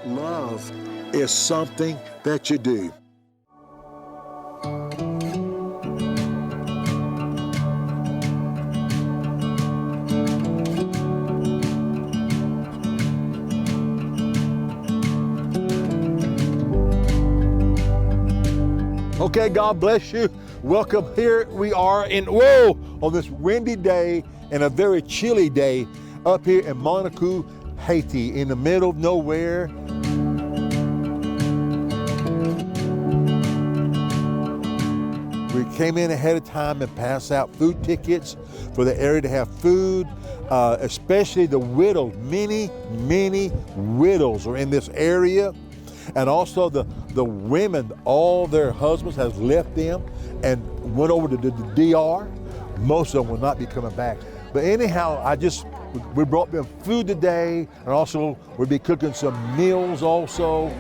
Love is something that you do. Okay, God bless you. Welcome. Here we are on this windy day and a very chilly day up here in Monaco, Haiti, in the middle of nowhere. We came in ahead of time and passed out food tickets for the area to have food, especially the widows. Many widows are in this area. And also the women, all their husbands has left them and went over to the DR. Most of them will not be coming back. But anyhow, we brought them food today, and also we'll be cooking some meals also.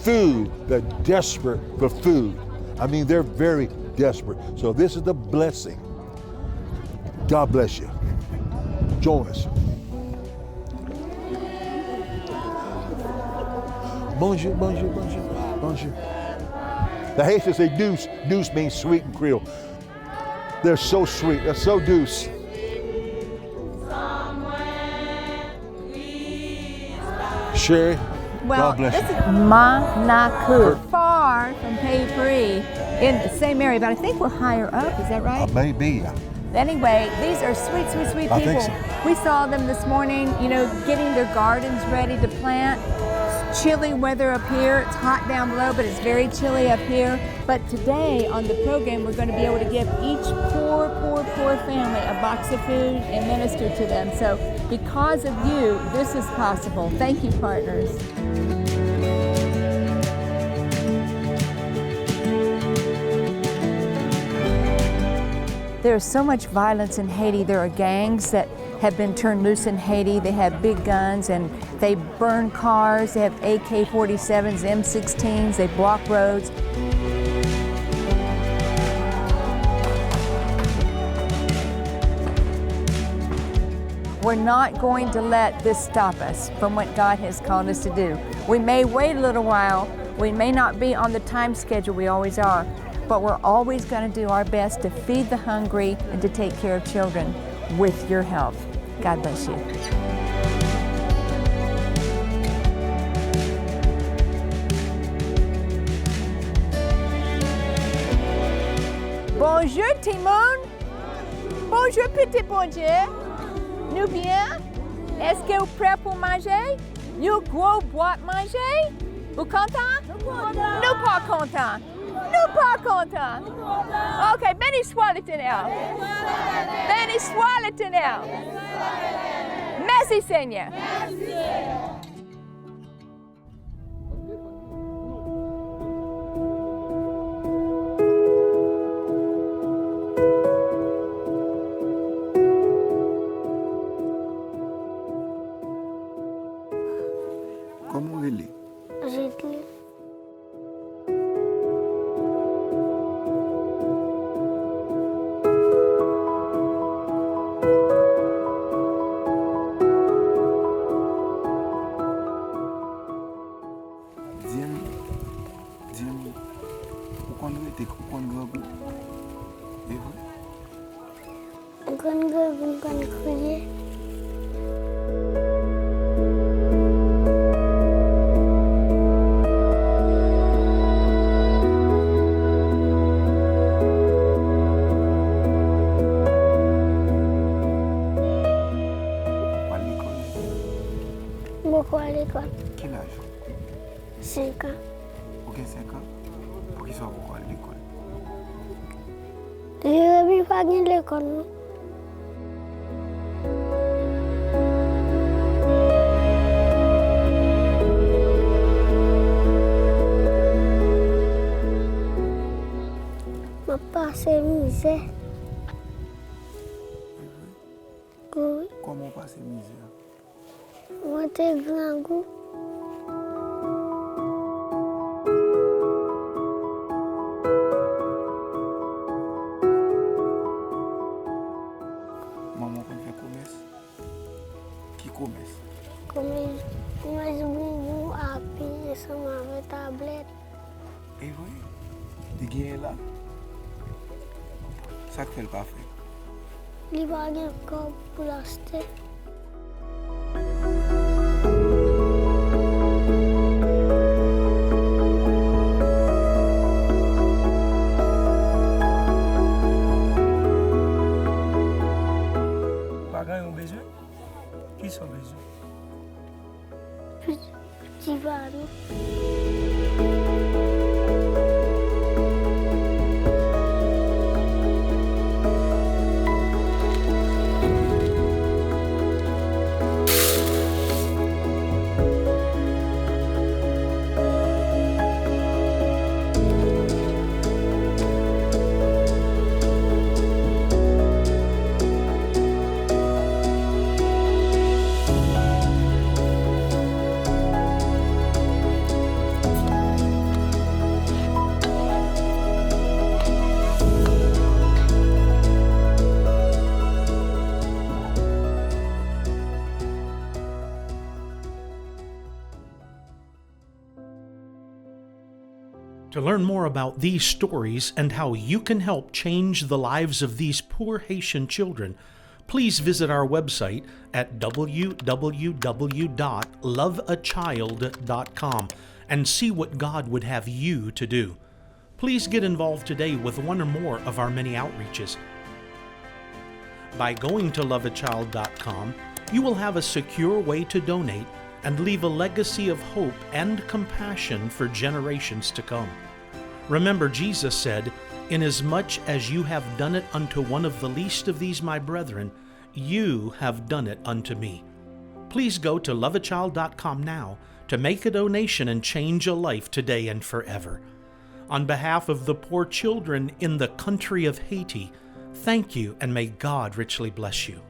Food, they're desperate for food. I mean, they're very desperate. So this is the blessing. God bless you. Join us. Bonjour, bonjour, bonjour, bonjour. The Haitians say douce. Douce means sweet in Creole. They're so sweet. They're so douce. Sherry, well, God bless this you. is Monaco, far from Paris, in the same area, but I think we're higher up. Is that right? Maybe. Anyway, these are sweet, sweet, sweet I people. think so. We saw them this morning, getting their gardens ready to plant. It's chilly weather up here. It's hot down below, but it's very chilly up here. But today on the program, we're going to be able to give each poor family a box of food and minister to them. So because of you, this is possible. Thank you, partners. There's so much violence in Haiti. There are gangs that have been turned loose in Haiti. They have big guns and they burn cars. They have AK-47s, M16s. They block roads. We're not going to let this stop us from what God has called us to do. We may wait a little while. We may not be on the time schedule we always are, but we're always going to do our best to feed the hungry and to take care of children with your help. God bless you. Bonjour Timon. Bonjour petit bonjour. Nous bien? Est-ce que vous prêts pour manger? Nous gros boîte manger? Vous content? Nous pas contents. Nous pas contents. OK, béni soit l'Éternel. Béni soit l'Éternel. Merci Seigneur. Comment elle est? J'étais. Dis-moi, pourquoi nous étions grand goût? Et vous? Quand crier. Beaucoup à l'école. Quel âge? 5 ans. Ok, 5 ans. Pour qui soit beaucoup à l'école? Je ne vais pas aller à l'école. Non. Ma passé misère. Oui. Comment passer misère? Moi, t'es grand goût. Maman, quand fait commerce? Qui commerce? Comme bonbons à pain. E vwe, di gen la, sak fel pa fe. Li pa gen kob pou laste. Bagay yon bezwen? Ki son bezwen? Petit vano. To learn more about these stories and how you can help change the lives of these poor Haitian children, please visit our website at www.loveachild.com and see what God would have you to do. Please get involved today with one or more of our many outreaches. By going to loveachild.com, you will have a secure way to donate and leave a legacy of hope and compassion for generations to come. Remember, Jesus said, "Inasmuch as you have done it unto one of the least of these my brethren, you have done it unto me." Please go to loveachild.com now to make a donation and change a life today and forever. On behalf of the poor children in the country of Haiti, thank you, and may God richly bless you.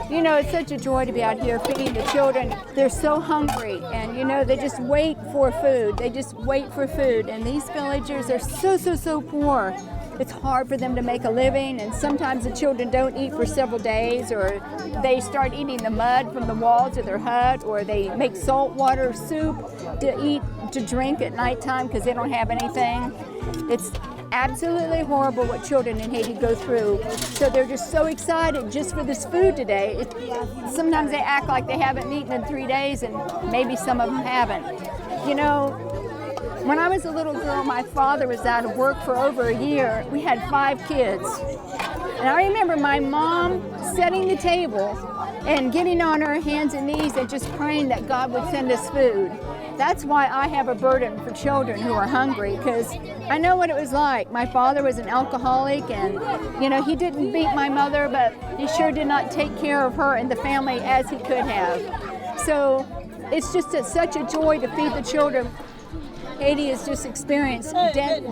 You know, it's such a joy to be out here feeding the children. They're so hungry, and you know, they just wait for food. They just wait for food. And these villagers are so poor. It's hard for them to make a living, and sometimes the children don't eat for several days, or they start eating the mud from the walls of their hut, or they make saltwater soup to drink at nighttime because they don't have anything. It's absolutely horrible what children in Haiti go through. So they're just so excited just for this food today. Sometimes they act like they haven't eaten in 3 days, and maybe some of them haven't. You know, when I was a little girl, my father was out of work for over a year. We had 5 kids. And I remember my mom setting the table and getting on her hands and knees and just praying that God would send us food. That's why I have a burden for children who are hungry, because I know what it was like. My father was an alcoholic, and you know, he didn't beat my mother, but he sure did not take care of her and the family as he could have. So it's just such a joy to feed the children. Haiti has just experienced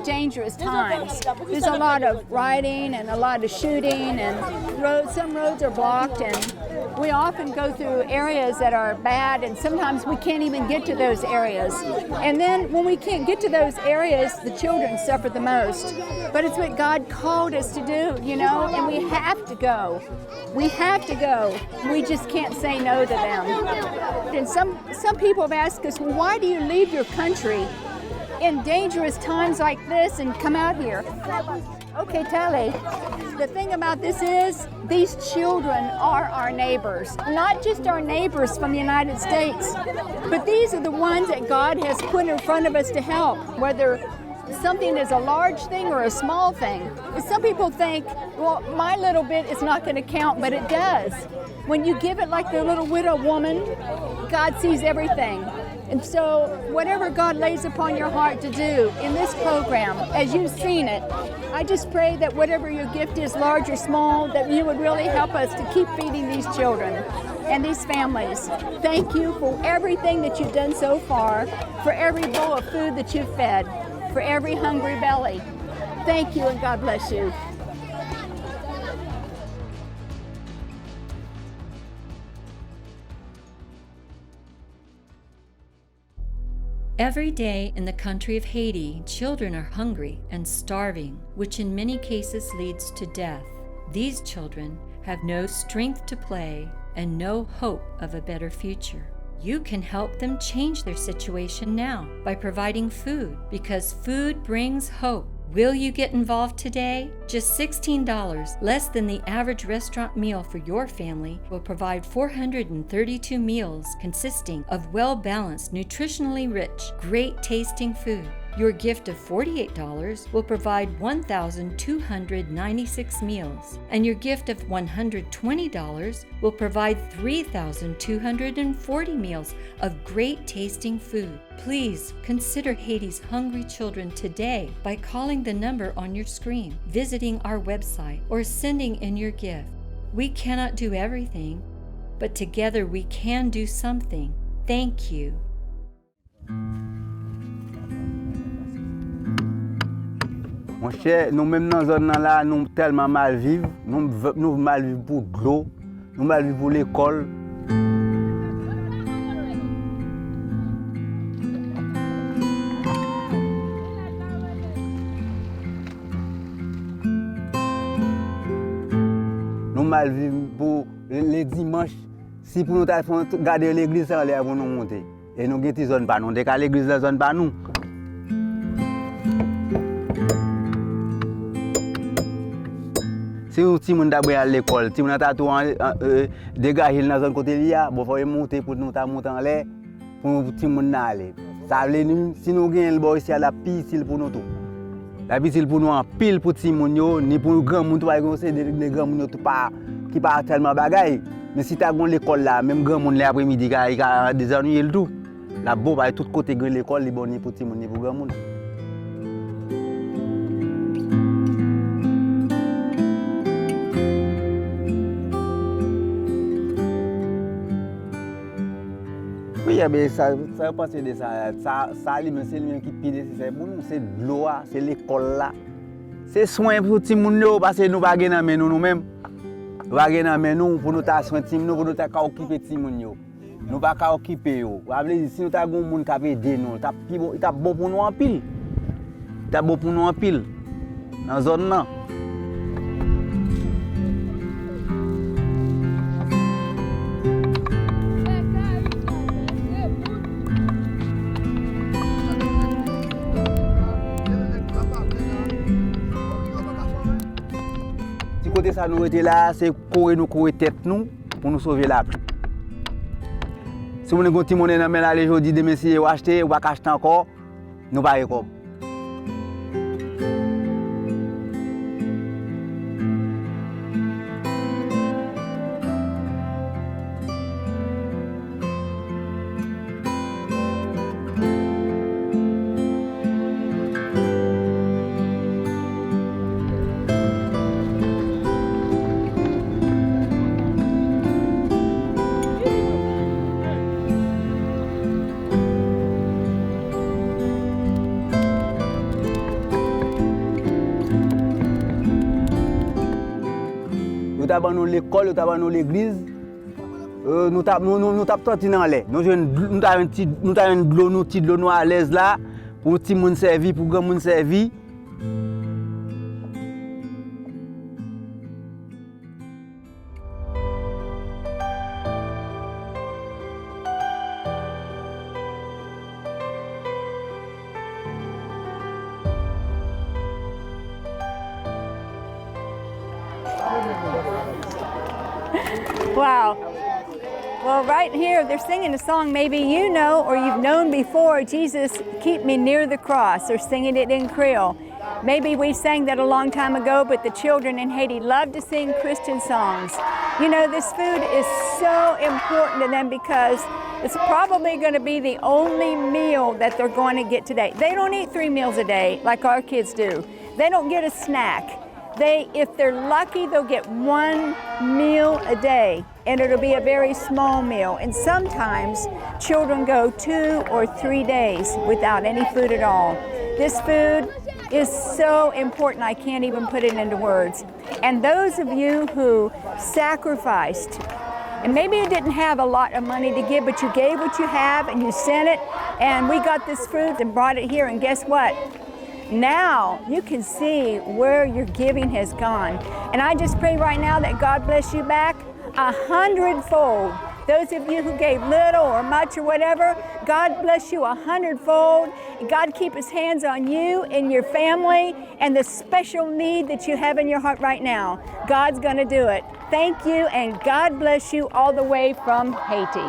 dangerous times. There's a lot of rioting and a lot of shooting, and some roads are blocked, and we often go through areas that are bad, and sometimes we can't even get to those areas. And then when we can't get to those areas, the children suffer the most. But it's what God called us to do, you know, and we have to go. We have to go. We just can't say no to them. And some people have asked us, well, why do you leave your country in dangerous times like this and come out here? Okay, Tali, the thing about this is these children are our neighbors, not just our neighbors from the United States, but these are the ones that God has put in front of us to help, whether something is a large thing or a small thing. And some people think, well, my little bit is not going to count, but it does. When you give it like the little widow woman, God sees everything. And so whatever God lays upon your heart to do in this program, as you've seen it, I just pray that whatever your gift is, large or small, that you would really help us to keep feeding these children and these families. Thank you for everything that you've done so far, for every bowl of food that you've fed, for every hungry belly. Thank you, and God bless you. Every day in the country of Haiti, children are hungry and starving, which in many cases leads to death. These children have no strength to play and no hope of a better future. You can help them change their situation now by providing food, because food brings hope. Will you get involved today? Just $16, less than the average restaurant meal for your family, will provide 432 meals consisting of well-balanced, nutritionally rich, great-tasting food. Your gift of $48 will provide 1,296 meals, and your gift of $120 will provide 3,240 meals of great-tasting food. Please consider Haiti's hungry children today by calling the number on your screen, visiting our website, or sending in your gift. We cannot do everything, but together we can do something. Thank you. Mon cher, nous même dans zone là, nous tellement mal vivre, nous mal vivre pour de l'eau, nous mal vivre pour l'école. Nous mal vivre pour les dimanches. Si pour nous garder l'église en l'air pour nous monter. Et nous avons des zones pas nous, dès qu'à l'église la zone pas nous. Si vous avez à l'école, si vous avez dégagé dans la zone côté là, il faut monter pour nous monter en l'air pour nous aller. Ça veut dire si nous avons ici la piscine pour nous tout. La piscine pour nous en pile pour les gens, ni pour les grands gens qui des grands gens qui pas tellement bagaille. Mais si tu as l'école là, même grand monde l'après-midi, il y a des ennuis et tout. La boue à tout côté de l'école, les bonnes pour les gens, ni pour grand monde. Oui, mais ça passe de ça. Ça c'est lui qui pile c'est pour nous, c'est de l'eau, c'est l'école là. C'est soin pour les gens parce que nous pas gagner nous-mêmes. Nous pas gagner nous pour nous ta soin nous pour nous ta occuper les gens. Nous pas occuper yo. Si nous ta gon monde qui aider nous, ta bon pour nous en pile. Ta bon pour nous en pile dans zone là. Côté ça nous était là, c'est courir tête nous pour nous sauver la pluie. Si vous avez un petit monnaie dans la main aujourd'hui, demain si vous achetez ou pas acheter encore, nous pas comme. Nous avons l'école, nous avons l'église, nous avons sorti dans l'air. Nous avons de l'eau à l'aise là, pour les petits gens servis, pour les grands gens servis. Wow. Well, right here, they're singing a song maybe you know or you've known before, Jesus, Keep Me Near the Cross. They're singing it in Creole. Maybe we sang that a long time ago, but the children in Haiti love to sing Christian songs. You know, this food is so important to them because it's probably going to be the only meal that they're going to get today. They don't eat 3 meals a day like our kids do. They don't get a snack. If they're lucky, they'll get 1 meal a day, and it'll be a very small meal. And sometimes children go 2 or 3 days without any food at all. This food is so important, I can't even put it into words. And those of you who sacrificed, and maybe you didn't have a lot of money to give, but you gave what you have and you sent it, and we got this food and brought it here, and guess what? Now you can see where your giving has gone. And I just pray right now that God bless you back 100-fold Those of you who gave little or much or whatever, God bless you 100-fold. God keep His hands on you and your family and the special need that you have in your heart right now. God's going to do it. Thank you, and God bless you all the way from Haiti.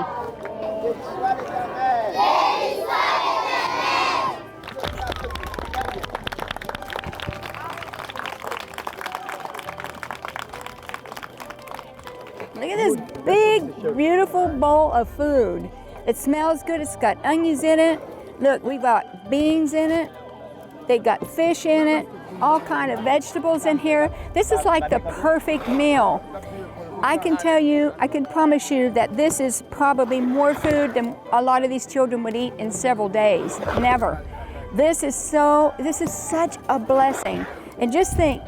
Look at this big, beautiful bowl of food. It smells good. It's got onions in it. Look, we've got beans in it. They've got fish in it, all kind of vegetables in here. This is like the perfect meal. I can tell you, I can promise you that this is probably more food than a lot of these children would eat in several days. Never. This is such a blessing. And just think,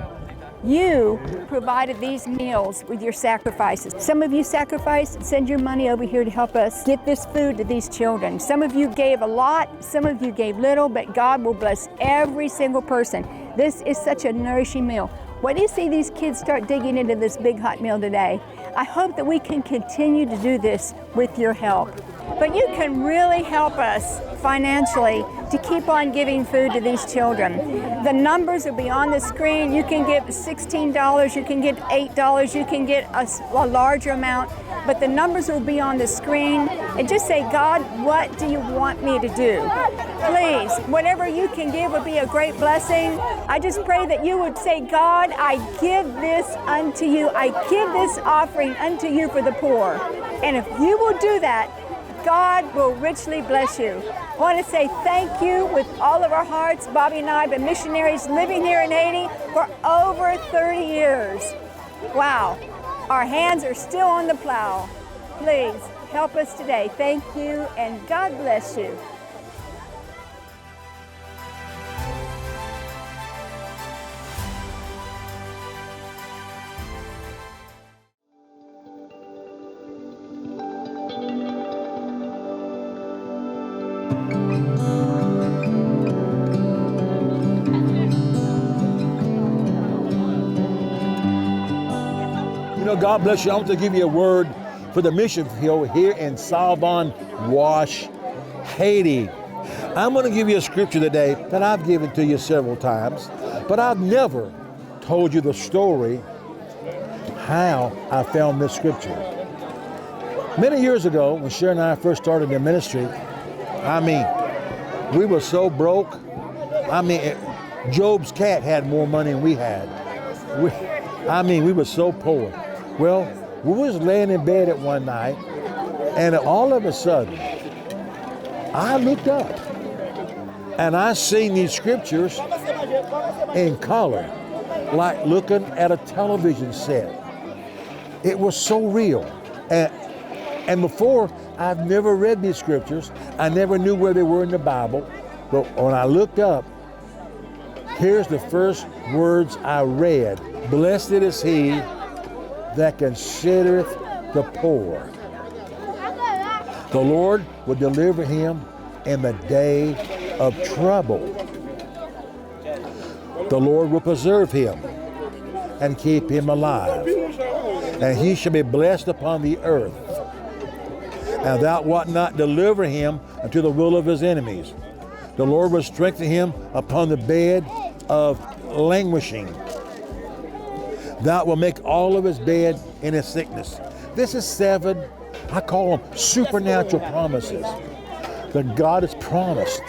you provided these meals with your sacrifices. Some of you sacrificed and send your money over here to help us get this food to these children. Some of you gave a lot, some of you gave little, but God will bless every single person. This is such a nourishing meal. What do you see these kids start digging into this big hot meal today? I hope that we can continue to do this with your help. But you can really help us financially to keep on giving food to these children. The numbers will be on the screen. You can give $16, you can get $8, you can get a larger amount, but the numbers will be on the screen. And just say, God, what do you want me to do? Please, whatever you can give would be a great blessing. I just pray that you would say, God, I give this unto you. I give this offering unto you for the poor. And if you will do that, God will richly bless you. I want to say thank you with all of our hearts. Bobby and I have been missionaries living here in Haiti for over 30 years. Wow, our hands are still on the plow. Please help us today. Thank you, and God bless you. God bless you. I want to give you a word for the mission field here in Salvan Wash, Haiti. I'm going to give you a scripture today that I've given to you several times, but I've never told you the story how I found this scripture. Many years ago, when Sharon and I first started the ministry, we were so broke. Job's cat had more money than we had. We were so poor. Well, we was laying in bed at one night, and all of a sudden, I looked up, and I seen these scriptures in color, like looking at a television set. It was so real. And before, I've never read these scriptures. I never knew where they were in the Bible. But when I looked up, here's the first words I read. Blessed is he that considereth the poor. The Lord will deliver him in the day of trouble. The Lord will preserve him and keep him alive. And he shall be blessed upon the earth. And thou wilt not deliver him unto the will of his enemies. The Lord will strengthen him upon the bed of languishing. Thou will make all of his bed in his sickness. This is 7, I call them supernatural promises that God has promised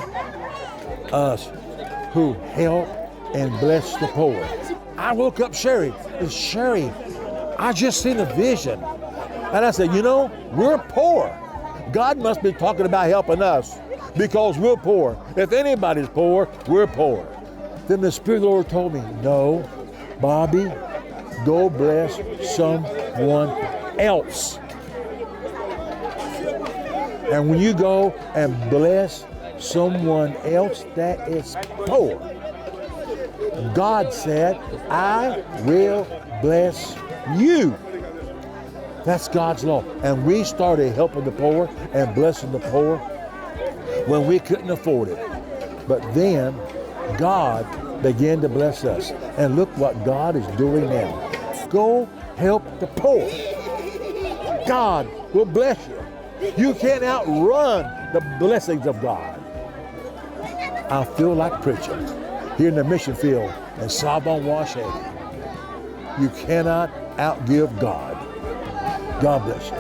us who help and bless the poor. I woke up Sherry, I just seen a vision. And I said, we're poor. God must be talking about helping us because we're poor. If anybody's poor, we're poor. Then the Spirit of the Lord told me, no, Bobby, go bless someone else. And when you go and bless someone else that is poor, God said, I will bless you. That's God's law. And we started helping the poor and blessing the poor when we couldn't afford it. But then God began to bless us. And look what God is doing now. Go help the poor. God will bless you. You can't outrun the blessings of God. I feel like preaching here in the mission field in Sabon Wash, Haiti. You cannot outgive God. God bless you.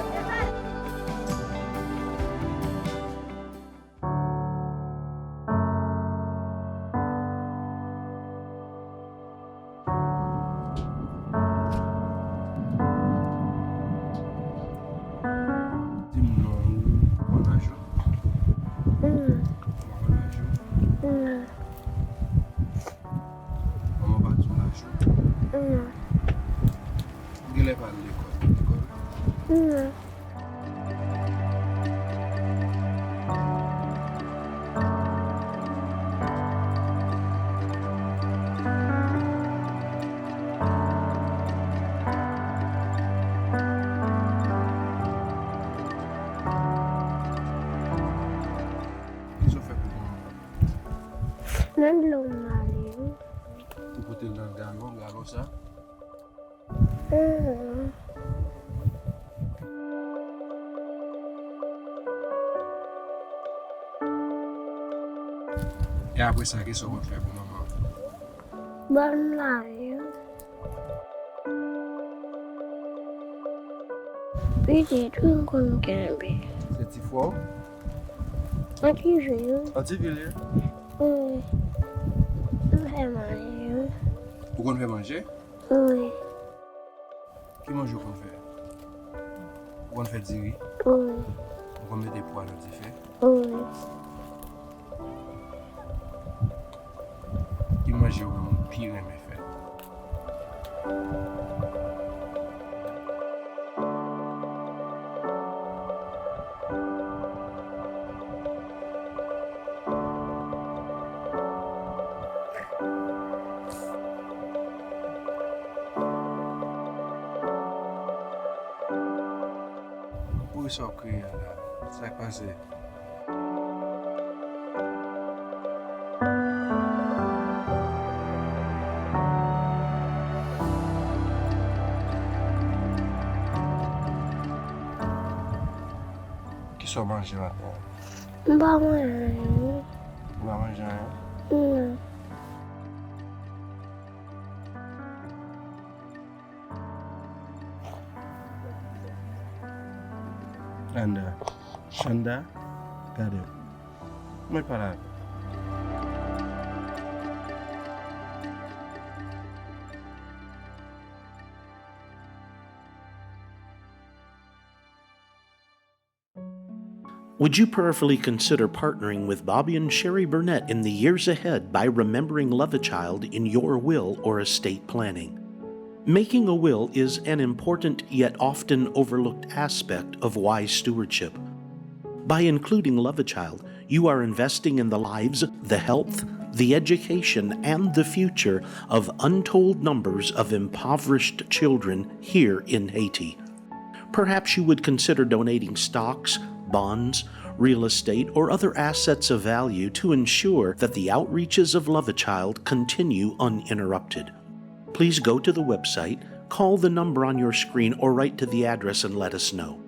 Nan lông mà liễu. Tu pote nan gago sa? E apre sa ki so wot fè pou maman? Ban la liễu. Vì thế thương con kẻ bè. Se ti fò? An ti liễu. An ti vilè? Oui. An fè man liễu. Ou kon fè manje? Oui. Ki manj ou kon fè? Ou kon fè diri? Oui. Ou kon mette poa nan ti fè? Oui. Ki manje ou moun pi reme fè? Pou y sa kriye la? Sa k pase? Ki sa manje maten? Ba man liễu. Ou ba manje an? Non. Shanda, gade. Mwen pala. Would you prayerfully consider partnering with Bobby and Sherry Burnett in the years ahead by remembering Love a Child in your will or estate planning? Making a will is an important yet often overlooked aspect of wise stewardship. By including Love a Child, you are investing in the lives, the health, the education, and the future of untold numbers of impoverished children here in Haiti. Perhaps you would consider donating stocks, bonds, real estate, or other assets of value to ensure that the outreaches of Love a Child continue uninterrupted. Please go to the website, call the number on your screen, or write to the address and let us know.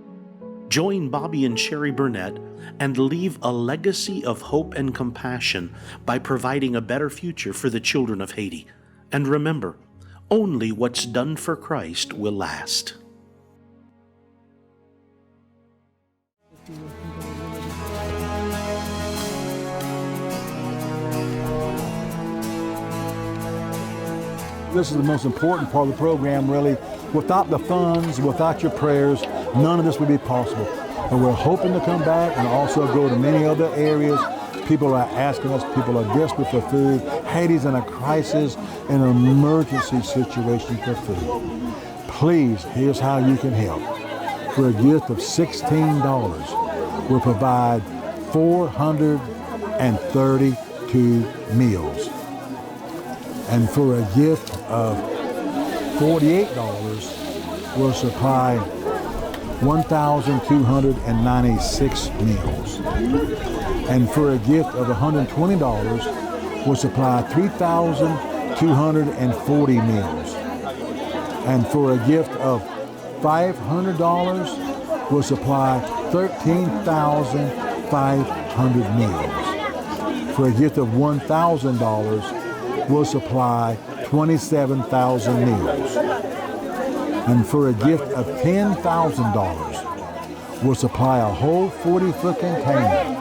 Join Bobby and Sherry Burnett and leave a legacy of hope and compassion by providing a better future for the children of Haiti. And remember, only what's done for Christ will last. This is the most important part of the program, really. Without the funds, without your prayers, none of this would be possible. And we're hoping to come back and also go to many other areas. People are asking us, people are desperate for food. Haiti's in a crisis, an emergency situation for food. Please, here's how you can help. For a gift of $16, we'll provide 432 meals. And for a gift of $48, we'll supply 1,296 meals. And for a gift of $120, we'll supply 3,240 meals. And for a gift of $500 will supply 13,500 meals. For a gift of $1,000 will supply 27,000 meals. And for a gift of $10,000 will supply a whole 40-foot container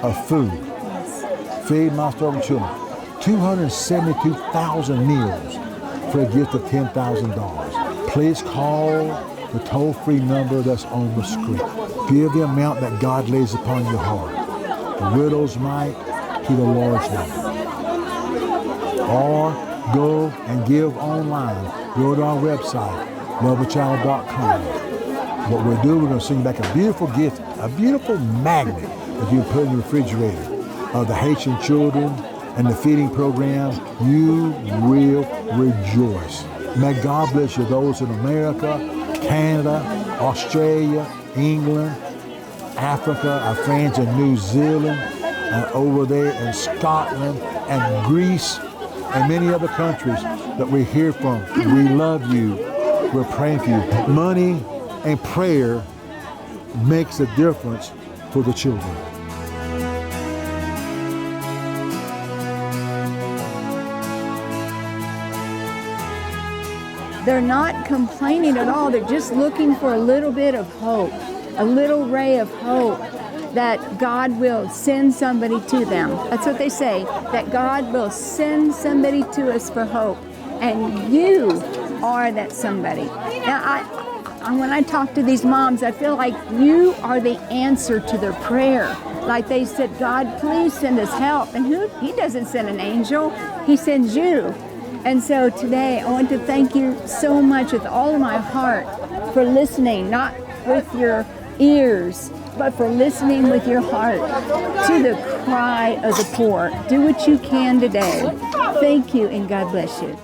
of food. Feed my starving children. 272,000 meals for a gift of $10,000. Please call the toll-free number that's on the screen. Give the amount that God lays upon your heart. The widow's mite to the Lord's number. Or go and give online. Go to our website, loveachild.com. What we'll do, we're going to send back a beautiful gift, a beautiful magnet that you put in the refrigerator of the Haitian children and the feeding program. You will rejoice. May God bless you, those in America, Canada, Australia, England, Africa, our friends in New Zealand, and over there in Scotland and Greece and many other countries that we hear from. We love you. We're praying for you. Money and prayer makes a difference for the children. They're not complaining at all. They're just looking for a little bit of hope, a little ray of hope that God will send somebody to them. That's what they say, that God will send somebody to us for hope. And you are that somebody. Now, when I talk to these moms, I feel like you are the answer to their prayer. Like they said, God, please send us help. And He doesn't send an angel, He sends you. And so today, I want to thank you so much with all of my heart for listening, not with your ears, but for listening with your heart to the cry of the poor. Do what you can today. Thank you, and God bless you.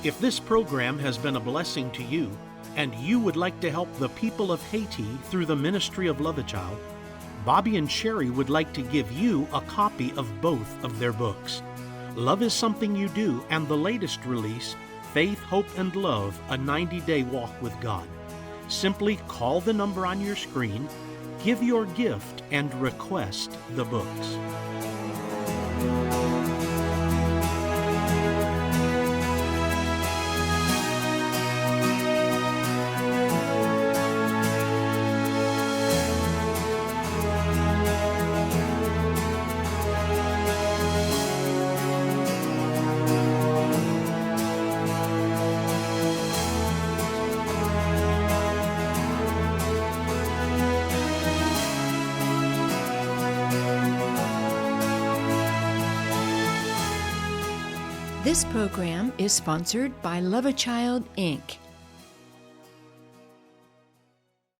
If this program has been a blessing to you, and you would like to help the people of Haiti through the ministry of Love a Child, Bobby and Sherry would like to give you a copy of both of their books. Love is Something You Do, and the latest release, Faith, Hope, and Love, A 90-Day Walk with God. Simply call the number on your screen, give your gift, and request the books. This program is sponsored by Love a Child, Inc.,